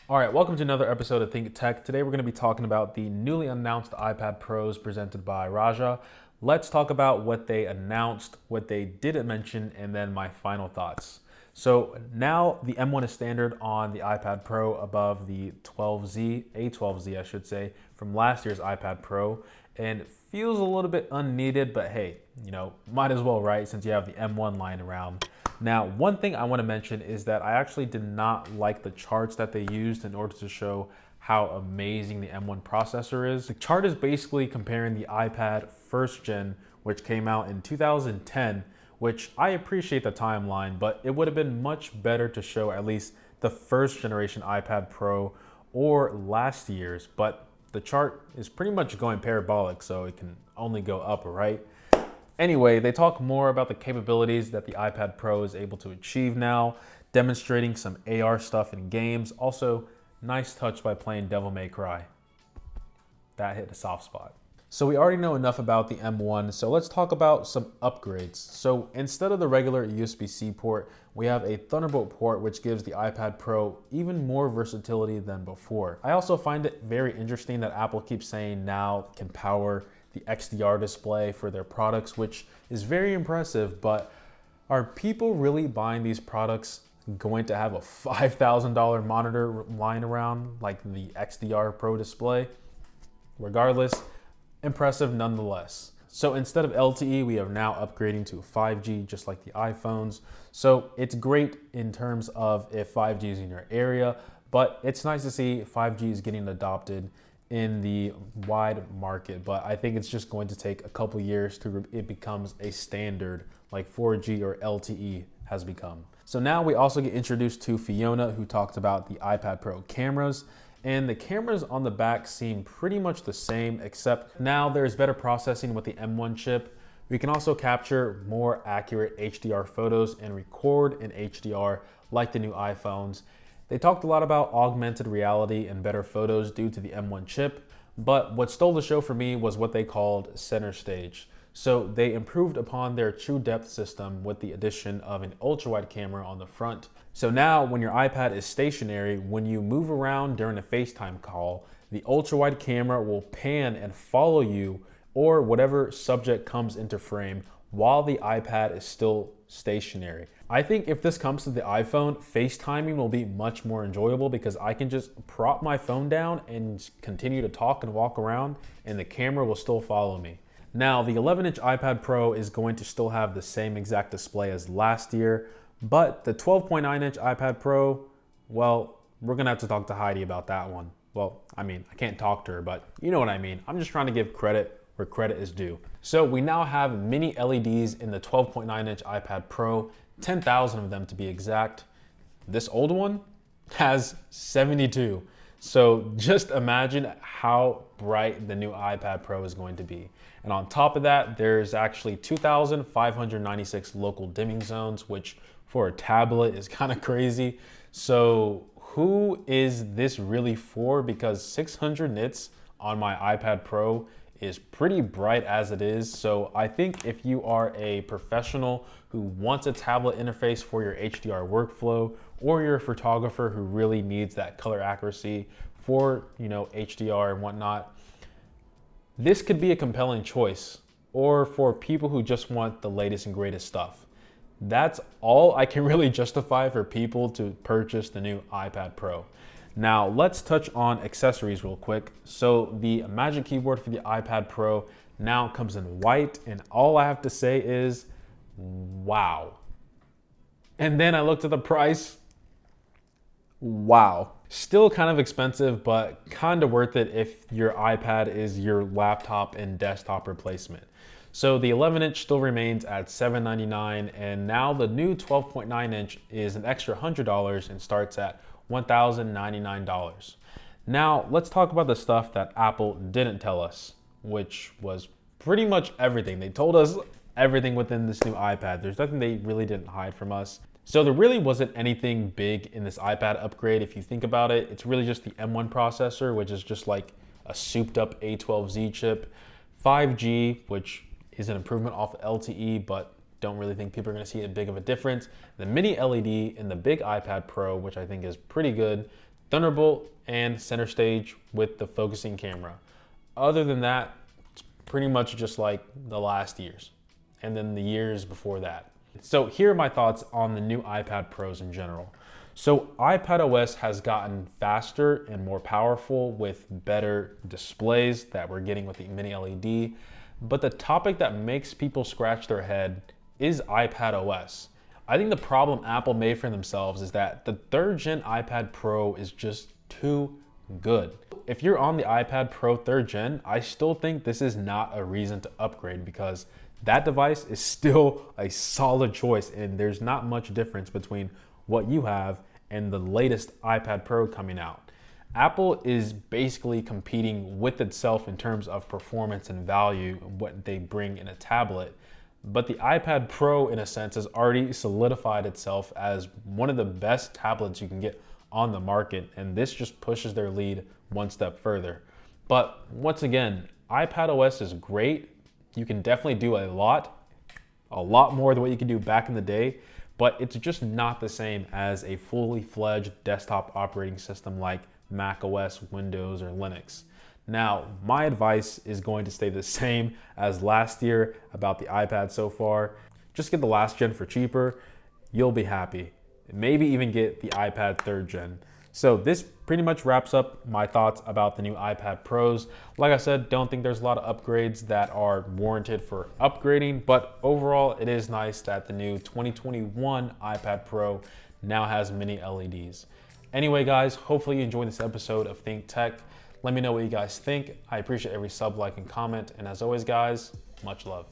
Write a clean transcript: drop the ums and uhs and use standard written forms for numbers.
All right, welcome to another episode of Think Tech. Today we're going to be talking about the newly announced iPad Pros presented by Raja. Let's talk about what they announced, what they didn't mention, and then my final thoughts. So now the M1 is standard on the iPad Pro above the 12Z, A12Z I should say, from last year's iPad Pro, and it feels a little bit unneeded, but hey, might as well, right, since you have the M1 lying around. Now, one thing I want to mention is that I actually did not like the charts that they used in order to show how amazing the M1 processor is. The chart is basically comparing the iPad first gen, which came out in 2010, which I appreciate the timeline, but it would have been much better to show at least the first generation iPad Pro or last year's, but the chart is pretty much going parabolic, so it can only go up, right? Anyway, they talk more about the capabilities that the iPad Pro is able to achieve now, demonstrating some AR stuff in games. Also, nice touch by playing Devil May Cry. That hit a soft spot. So we already know enough about the M1, so let's talk about some upgrades. So instead of the regular USB-C port, we have a Thunderbolt port, which gives the iPad Pro even more versatility than before. I also find it very interesting that Apple keeps saying now can power the XDR display for their products, which is very impressive, but are people really buying these products going to have a $5,000 monitor lying around like the XDR Pro display? Regardless, impressive nonetheless. So instead of LTE, we are now upgrading to 5G, just like the iPhones. So it's great in terms of if 5G is in your area, but it's nice to see 5G is getting adopted in the wide market, but I think it's just going to take a couple years to it becomes a standard like 4G or LTE has become. So now we also get introduced to Fiona, who talked about the iPad Pro cameras, and the cameras on the back seem pretty much the same, except now there's better processing with the M1 chip. We can also capture more accurate HDR photos and record in HDR like the new iPhones. They talked a lot about augmented reality and better photos due to the M1 chip, but what stole the show for me was what they called center stage. So they improved upon their true depth system with the addition of an ultra-wide camera on the front. So now when your iPad is stationary, when you move around during a FaceTime call, the ultra-wide camera will pan and follow you or whatever subject comes into frame while the iPad is still stationary. I think if this comes to the iPhone, FaceTiming will be much more enjoyable because I can just prop my phone down and continue to talk and walk around and the camera will still follow me. Now, the 11-inch iPad Pro is going to still have the same exact display as last year, but the 12.9-inch iPad Pro, well, we're gonna have to talk to Heidi about that one. Well, I mean, I can't talk to her, but you know what I mean. I'm just trying to give credit where credit is due. So we now have mini LEDs in the 12.9-inch iPad Pro, 10,000 of them to be exact. This old one has 72. So just imagine how bright the new iPad Pro is going to be. And on top of that, there's actually 2,596 local dimming zones, which for a tablet is kind of crazy. So who is this really for? Because 600 nits on my iPad Pro is pretty bright as it is. So I think if you are a professional who wants a tablet interface for your HDR workflow, or you're a photographer who really needs that color accuracy for, HDR and whatnot, this could be a compelling choice. Or for people who just want the latest and greatest stuff. That's all I can really justify for people to purchase the new iPad Pro. Now let's touch on accessories real quick. So the Magic Keyboard for the iPad Pro now comes in white, and all I have to say is, wow. And then I looked at the price. Wow. Still kind of expensive, but kind of worth it if your iPad is your laptop and desktop replacement. So the 11-inch still remains at $799, and now the new 12.9-inch is an extra $100 and starts at $1,099. Now let's talk about the stuff that Apple didn't tell us, which was pretty much everything. They told us everything within this new iPad. There's nothing they really didn't hide from us. So there really wasn't anything big in this iPad upgrade. If you think about it, it's really just the M1 processor, which is just like a souped up A12Z chip, 5G, which is an improvement off LTE, but don't really think people are gonna see a big of a difference. The mini LED in the big iPad Pro, which I think is pretty good, Thunderbolt and center stage with the focusing camera. Other than that, it's pretty much just like the last years and then the years before that. So here are my thoughts on the new iPad Pros in general. So iPadOS has gotten faster and more powerful with better displays that we're getting with the mini LED. But the topic that makes people scratch their head is iPadOS. I think the problem Apple made for themselves is that the 3rd gen iPad Pro is just too good. If you're on the iPad Pro 3rd gen, I still think this is not a reason to upgrade because that device is still a solid choice and there's not much difference between what you have and the latest iPad Pro coming out. Apple is basically competing with itself in terms of performance and value and what they bring in a tablet. But the iPad Pro, in a sense, has already solidified itself as one of the best tablets you can get on the market, and this just pushes their lead one step further. But once again, iPadOS is great. You can definitely do a lot more than what you could do back in the day, but it's just not the same as a fully fledged desktop operating system like macOS, Windows, or Linux. Now, my advice is going to stay the same as last year about the iPad so far. Just get the last gen for cheaper. You'll be happy. Maybe even get the iPad 3rd gen. So this pretty much wraps up my thoughts about the new iPad Pros. Like I said, don't think there's a lot of upgrades that are warranted for upgrading, but overall it is nice that the new 2021 iPad Pro now has mini LEDs. Anyway guys, hopefully you enjoyed this episode of Think Tech. Let me know what you guys think. I appreciate every sub, like, and comment. And as always guys, much love.